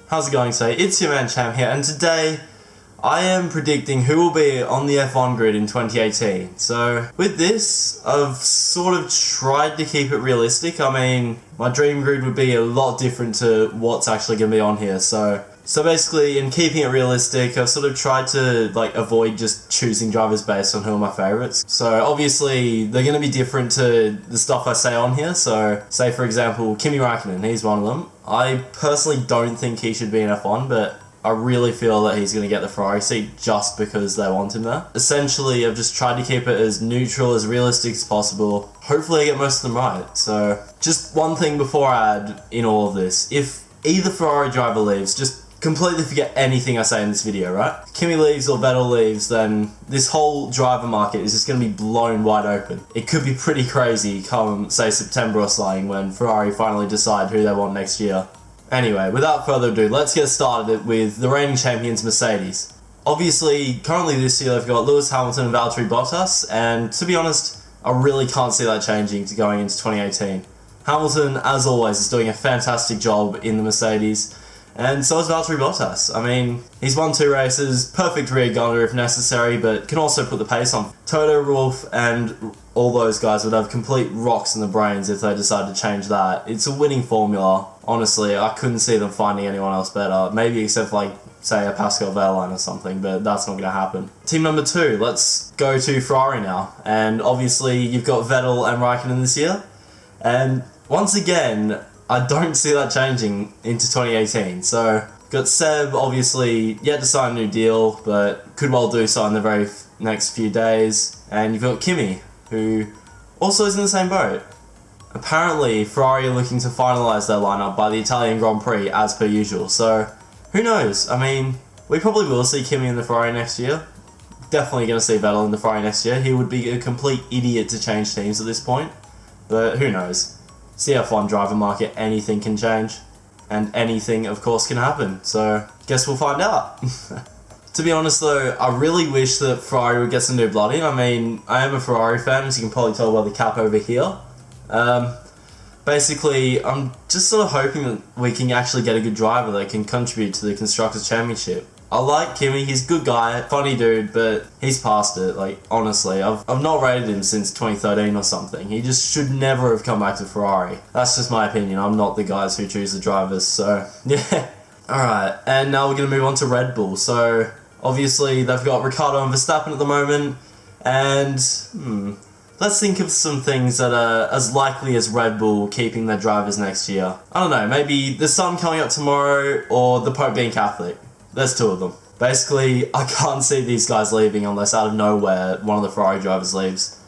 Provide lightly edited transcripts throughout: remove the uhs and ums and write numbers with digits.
how's it going today? It's your man Cham here, and today I am predicting who will be on the F1 grid in 2018. So with this, I've sort of tried to keep it realistic. I mean, my dream grid would be a lot different to what's actually going to be on here. So basically, in keeping it realistic, I've sort of tried to avoid just choosing drivers based on who are my favourites. So obviously, they're going to be different to the stuff I say on here. So say for example, Kimi Räikkönen, he's one of them. I personally don't think he should be in F1, but I really feel that he's going to get the Ferrari seat just because they want him there. Essentially, I've just tried to keep it as neutral, as realistic as possible. Hopefully I get most of them right. So just one thing before I add in all of this. If either Ferrari driver leaves, just completely forget anything I say in this video, right? If Kimi leaves or Vettel leaves, then this whole driver market is just going to be blown wide open. It could be pretty crazy come, say, September or something when Ferrari finally decide who they want next year. Anyway, without further ado, let's get started with the reigning champions Mercedes. Obviously, currently this year they've got Lewis Hamilton and Valtteri Bottas, and to be honest, I really can't see that changing to going into 2018. Hamilton, as always, is doing a fantastic job in the Mercedes, and so is Valtteri Bottas. I mean, he's won 2 races, perfect rear gunner if necessary, but can also put the pace on. Toto, Wolff, and all those guys would have complete rocks in the brains if they decide to change that. It's a winning formula. Honestly, I couldn't see them finding anyone else better. Maybe except for, say, a Pascal Wehrlein or something, but that's not going to happen. Team number 2, let's go to Ferrari now. And obviously, you've got Vettel and Räikkönen this year. And once again, I don't see that changing into 2018. So, got Seb, obviously, yet to sign a new deal, but could well do so in the very next few days. And you've got Kimi, who also is in the same boat. Apparently, Ferrari are looking to finalise their lineup by the Italian Grand Prix as per usual, so who knows? I mean, we probably will see Kimi in the Ferrari next year. Definitely going to see Vettel in the Ferrari next year. He would be a complete idiot to change teams at this point, but who knows? It's the F1 driver market, anything can change, and anything, of course, can happen, so guess we'll find out. To be honest though, I really wish that Ferrari would get some new blood in. I mean, I am a Ferrari fan, as you can probably tell by the cap over here. Basically, I'm just sort of hoping that we can actually get a good driver that can contribute to the Constructors' Championship. I like Kimi, he's a good guy, funny dude, but he's past it, honestly. I've not rated him since 2013 or something. He just should never have come back to Ferrari. That's just my opinion, I'm not the guys who choose the drivers, so yeah. Alright, and now we're going to move on to Red Bull. So, obviously, they've got Ricciardo and Verstappen at the moment, and let's think of some things that are as likely as Red Bull keeping their drivers next year. I don't know, maybe the sun coming up tomorrow or the Pope being Catholic. There's 2 of them. Basically, I can't see these guys leaving unless out of nowhere one of the Ferrari drivers leaves.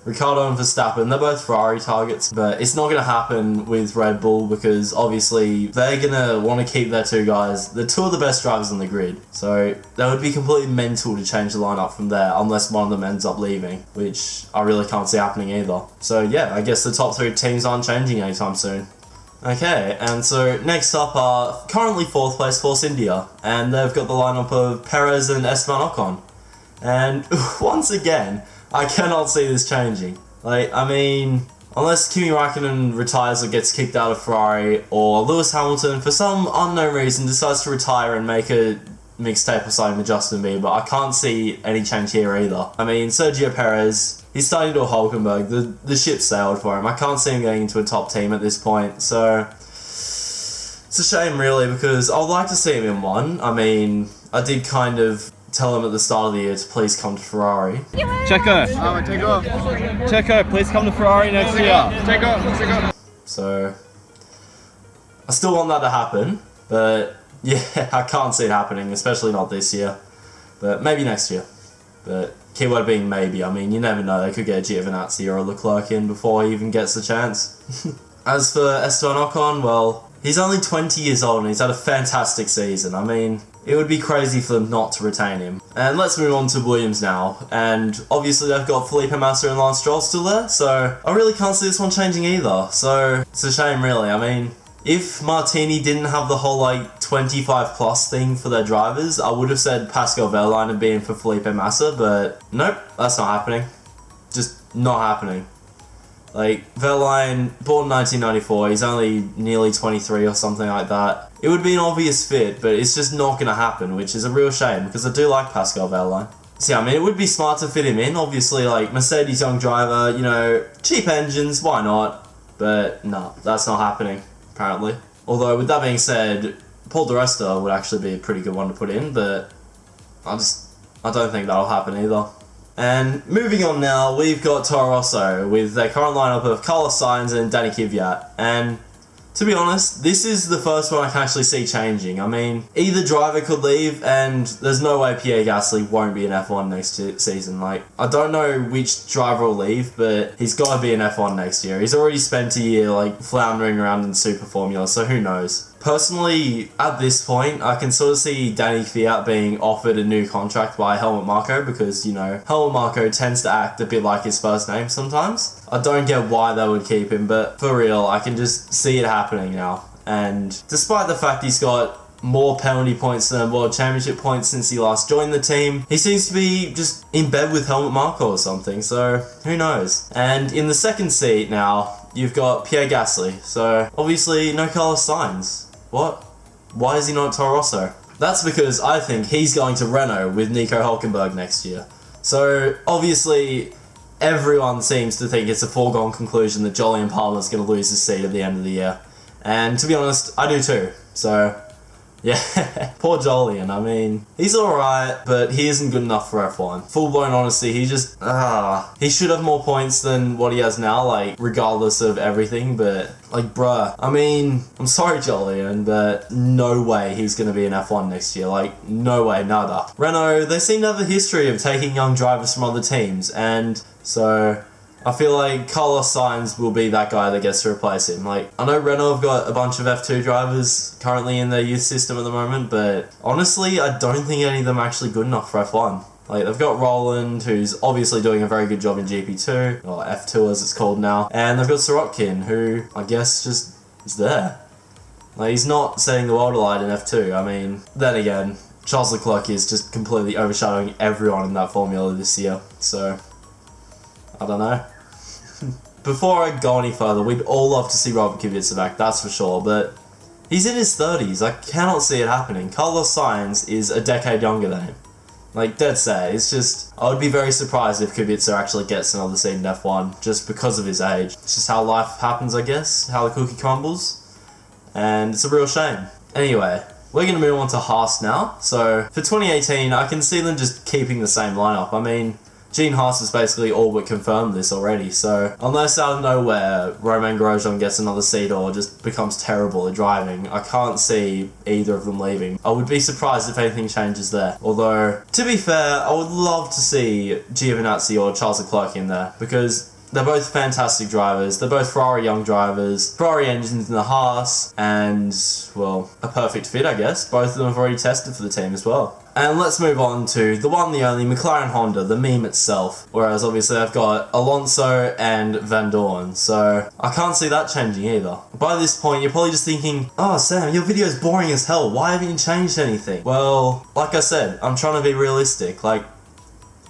Ricciardo and Verstappen, they're both Ferrari targets, but it's not going to happen with Red Bull because obviously they're going to want to keep their 2 guys. They're 2 of the best drivers on the grid, so that would be completely mental to change the lineup from there unless one of them ends up leaving, which I really can't see happening either. So yeah, I guess the top 3 teams aren't changing anytime soon. Okay, and so next up are currently 4th place Force India, and they've got the lineup of Perez and Esteban Ocon. And once again, I cannot see this changing. I mean, unless Kimi Räikkönen retires or gets kicked out of Ferrari, or Lewis Hamilton, for some unknown reason, decides to retire and make a mixtape or something with Justin Bieber, I can't see any change here either. I mean, Sergio Perez, he's starting to do a Hulkenberg. The ship sailed for him. I can't see him getting into a top team at this point, so it's a shame really, because I would like to see him in one. I mean, I did kind of tell him at the start of the year to please come to Ferrari. Checo! Checo, please come to Ferrari next year. Checo! So, I still want that to happen, but yeah, I can't see it happening, especially not this year. But maybe next year. But keyword being maybe, I mean, you never know, they could get a Giovinazzi or a Leclerc in before he even gets the chance. As for Esteban Ocon, well, he's only 20 years old and he's had a fantastic season. I mean, it would be crazy for them not to retain him. And let's move on to Williams now. And obviously they've got Felipe Massa and Lance Stroll still there, so I really can't see this one changing either. So it's a shame really. I mean, if Martini didn't have the whole 25 plus thing for their drivers, I would have said Pascal Wehrlein and being for Felipe Massa, but nope, that's not happening. Just not happening. Wehrlein, born in 1994, he's only nearly 23 or something like that. it would be an obvious fit, but it's just not going to happen, which is a real shame because I do like Pascal Wehrlein. So yeah, I mean, it would be smart to fit him in. Obviously, like, Mercedes young driver, you know, cheap engines, why not? But no, that's not happening, apparently. Although, with that being said, Paul di Resta would actually be a pretty good one to put in, but I don't think that'll happen either. And moving on now, we've got Toro Rosso with their current lineup of Carlos Sainz and Danny Kvyat. And to be honest, this is the first one I can actually see changing. I mean, either driver could leave, and there's no way Pierre Gasly won't be in F1 next season. Like, I don't know which driver will leave, but he's got to be in F1 next year. He's already spent a year, like, floundering around in Super Formula, so who knows? Personally, at this point, I can sort of see Danny Kvyat being offered a new contract by Helmut Marko because, you know, Helmut Marko tends to act a bit like his first name sometimes. I don't get why they would keep him, but for real, I can just see it happening now. And despite the fact he's got more penalty points than World Championship points since he last joined the team, he seems to be just in bed with Helmut Marko or something, so who knows. And in the second seat now, you've got Pierre Gasly, so obviously no Carlos Sainz. What? Why is he not at Toro Rosso? That's because I think he's going to Renault with Nico Hülkenberg next year. So obviously everyone seems to think it's a foregone conclusion that Jolyon Palmer's going to lose his seat at the end of the year. And to be honest, I do too. So yeah, poor Jolyon. I mean, he's alright, but he isn't good enough for F1. Full-blown honesty, he just, he should have more points than what he has now, like, regardless of everything, but, like, bruh. I mean, I'm sorry, Jolyon, but no way he's gonna be in F1 next year. Like, no way, nada. Renault, they seem to have a history of taking young drivers from other teams, and so I feel like Carlos Sainz will be that guy that gets to replace him. Like, I know Renault have got a bunch of F2 drivers currently in their youth system at the moment, but honestly, I don't think any of them are actually good enough for F1. Like, they've got Roland, who's obviously doing a very good job in GP2, or F2 as it's called now, and they've got Sirotkin, who I guess just is there. Like, he's not setting the world alight in F2. I mean, then again, Charles Leclerc is just completely overshadowing everyone in that formula this year, so I don't know. Before I go any further, we'd all love to see Robert Kubica back, that's for sure, but he's in his 30s. I cannot see it happening. Carlos Sainz is a decade younger than him. Like, dead set. It's just, I would be very surprised if Kubica actually gets another seat in F1, just because of his age. It's just how life happens, I guess, how the cookie crumbles, and it's a real shame. Anyway, we're going to move on to Haas now. So, for 2018, I can see them just keeping the same lineup. I mean, Gene Haas has basically all but confirmed this already, so unless out of nowhere Romain Grosjean gets another seat or just becomes terrible at driving, I can't see either of them leaving. I would be surprised if anything changes there. Although, to be fair, I would love to see Giovinazzi or Charles Leclerc in there, because they're both fantastic drivers. They're both Ferrari young drivers. Ferrari engines in the Haas, and, well, a perfect fit, I guess. Both of them have already tested for the team as well. And let's move on to the one, the only, McLaren Honda, the meme itself. Whereas, obviously, I've got Alonso and Van Dorn, so I can't see that changing either. By this point, you're probably just thinking, oh, Sam, your video's boring as hell. Why haven't you changed anything? Well, like I said, I'm trying to be realistic. Like,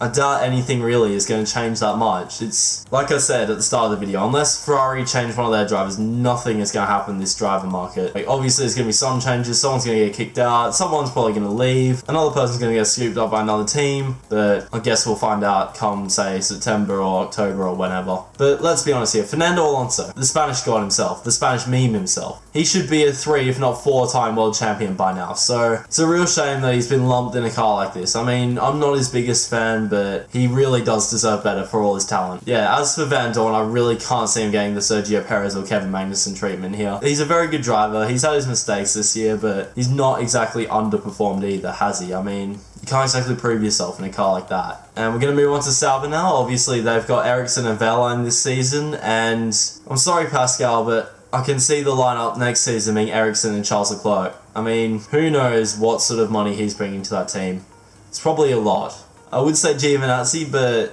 I doubt anything really is going to change that much. It's, like I said at the start of the video, unless Ferrari change one of their drivers, nothing is going to happen in this driver market. Like, obviously there's going to be some changes, someone's going to get kicked out, someone's probably going to leave, another person's going to get scooped up by another team, but I guess we'll find out come, say, September or October or whenever. But let's be honest here, Fernando Alonso, the Spanish god himself, the Spanish meme himself, he should be a 3 if not 4-time world champion by now, so it's a real shame that he's been lumped in a car like this. I mean, I'm not his biggest fan, but he really does deserve better for all his talent. Yeah, as for Van Dorn, I really can't see him getting the Sergio Perez or Kevin Magnussen treatment here. He's a very good driver, he's had his mistakes this year, but he's not exactly underperformed either, has he? I mean, you can't exactly prove yourself in a car like that. And we're going to move on to Sauber now. Obviously, they've got Ericsson and Wehrlein this season, and I'm sorry, Pascal, but I can see the lineup next season being Ericsson and Charles Leclerc. I mean, who knows what sort of money he's bringing to that team. It's probably a lot. I would say Giovinazzi, but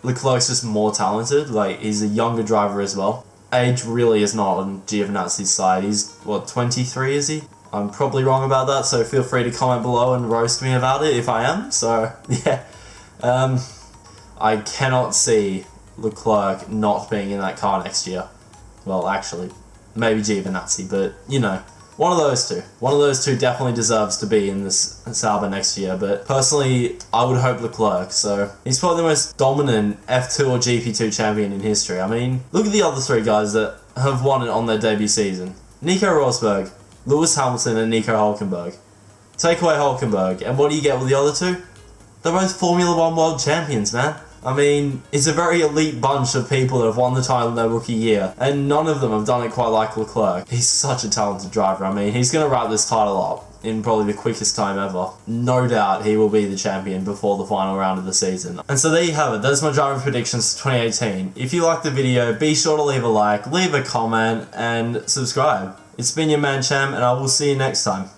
Leclerc's just more talented. Like, he's a younger driver as well. Age really is not on Giovinazzi's side. He's, what, 23, is he? I'm probably wrong about that, so feel free to comment below and roast me about it if I am. So, yeah. I cannot see Leclerc not being in that car next year. Well, actually, maybe Giovinazzi, but, you know, One of those two. One of those two definitely deserves to be in this Sauber next year, but personally, I would hope Leclerc. So he's probably the most dominant F2 or GP2 champion in history. I mean, look at the other three guys that have won it on their debut season. Nico Rosberg, Lewis Hamilton, and Nico Hulkenberg. Take away Hulkenberg, and what do you get with the other two? They're both Formula 1 world champions, man. I mean, it's a very elite bunch of people that have won the title in their rookie year, and none of them have done it quite like Leclerc. He's such a talented driver. I mean, he's going to wrap this title up in probably the quickest time ever. No doubt he will be the champion before the final round of the season. And so there you have it. That's my driver predictions for 2018. If you liked the video, be sure to leave a like, leave a comment, and subscribe. It's been your man Cham, and I will see you next time.